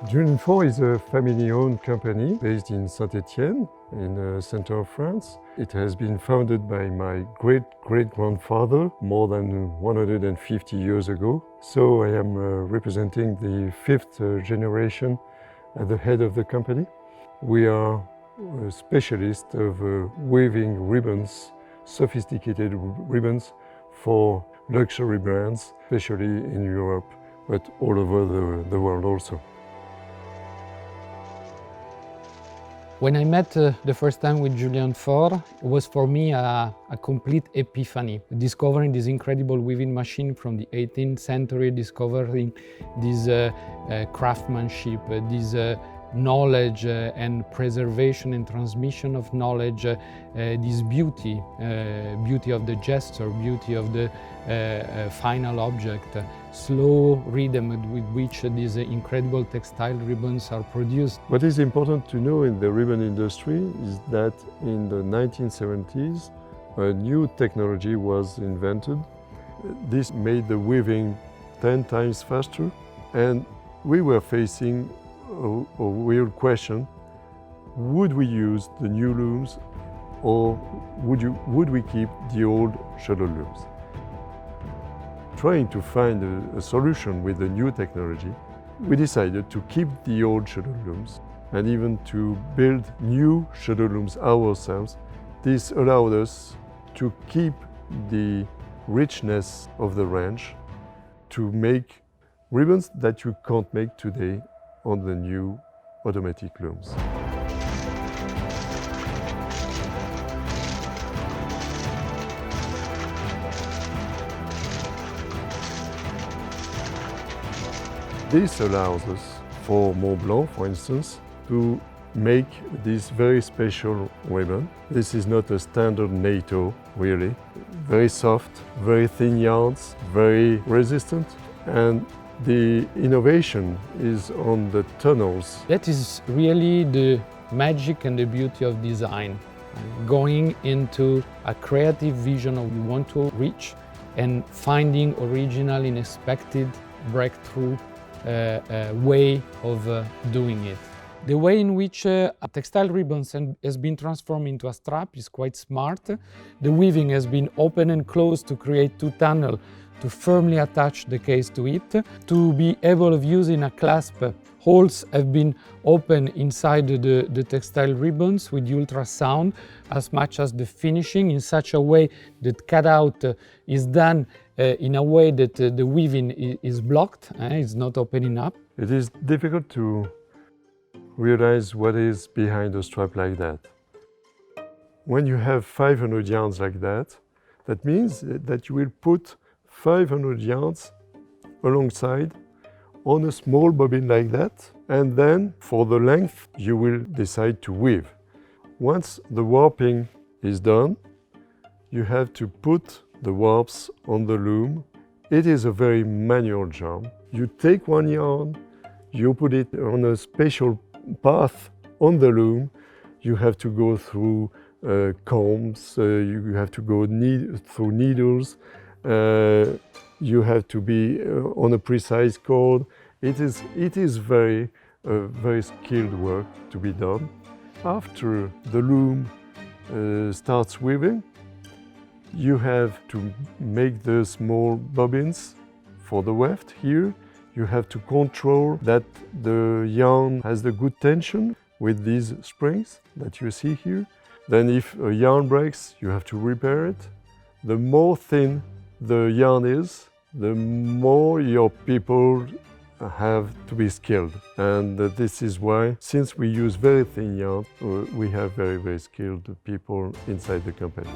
Julien Faure is a family-owned company based in Saint-Étienne, in the center of France. It has been founded by my great-great-grandfather more than 150 years ago. So I am representing the fifth generation at the head of the company. We are a specialist of weaving ribbons, sophisticated ribbons for luxury brands, especially in Europe, but all over the world also. When I met the first time with Julien Faure, it was for me a complete epiphany. Discovering this incredible weaving machine from the 18th century, discovering this craftsmanship, this knowledge and preservation and transmission of knowledge, this beauty of the gesture, beauty of the final object, slow rhythm with which these incredible textile ribbons are produced. What is important to know in the ribbon industry is that in the 1970s, a new technology was invented. This made the weaving 10 times faster, and we were facing a real question: would we use the new looms, or would we keep the old shuttle looms? Trying to find a solution with the new technology, we decided to keep the old shuttle looms and even to build new shuttle looms ourselves. This allowed us to keep the richness of the range, to make ribbons that you can't make today on the new automatic looms. This allows us, for Montblanc, for instance, to make this very special ribbon. This is not a standard NATO, really. Very soft, very thin yarns, very resistant, and the innovation is on the tunnels. That is really the magic and the beauty of design. Going into a creative vision of you want to reach and finding original, unexpected breakthrough way of doing it. The way in which a textile ribbon has been transformed into a strap is quite smart. The weaving has been open and closed to create two tunnels to firmly attach the case to it. To be able of using a clasp, holes have been open inside the textile ribbons with ultrasound, as much as the finishing, in such a way that cutout is done in a way that the weaving is blocked, it's not opening up. It is difficult to realize what is behind a strap like that. When you have 500 yarns like that, that means that you will put 500 yarns alongside on a small bobbin like that, and then for the length you will decide to weave. Once the warping is done, you have to put the warps on the loom. It is a very manual job. You take one yarn, you put it on a special path on the loom. You have to go through combs, you have to go through needles, you have to be on a precise cord. It is very skilled work to be done. After the loom starts weaving, you have to make the small bobbins for the weft here. You have to control that the yarn has the good tension with these springs that you see here. Then if a yarn breaks, you have to repair it. The more thin the yarn is, the more your people have to be skilled. And this is why, since we use very thin yarn, we have very skilled people inside the company.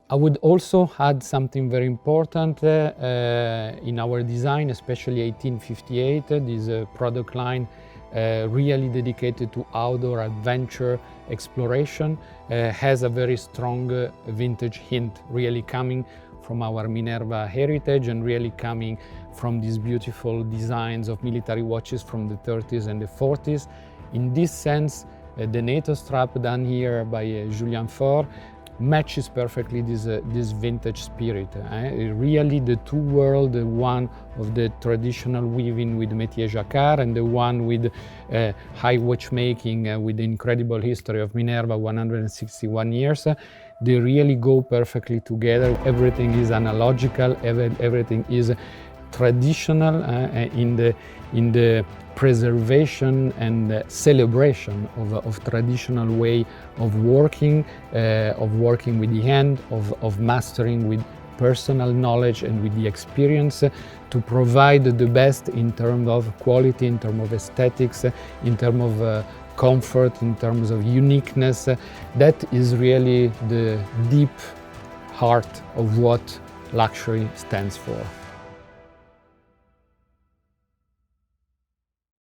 I would also add something very important in our design, especially 1858, this product line really dedicated to outdoor adventure exploration, has a very strong vintage hint, really coming from our Minerva heritage and really coming from these beautiful designs of military watches from the 30s and the 40s. In this sense, the NATO strap done here by Julien Faure matches perfectly this vintage spirit. Really the two worlds, the one of the traditional weaving with métier jacquard and the one with high watchmaking with the incredible history of Minerva, 161 years. They really go perfectly together. Everything is analogical, everything is traditional in the preservation and celebration of traditional way of working with the hand, of mastering with personal knowledge and with the experience to provide the best in terms of quality, in terms of aesthetics, in terms of comfort, in terms of uniqueness. That is really the deep heart of what luxury stands for.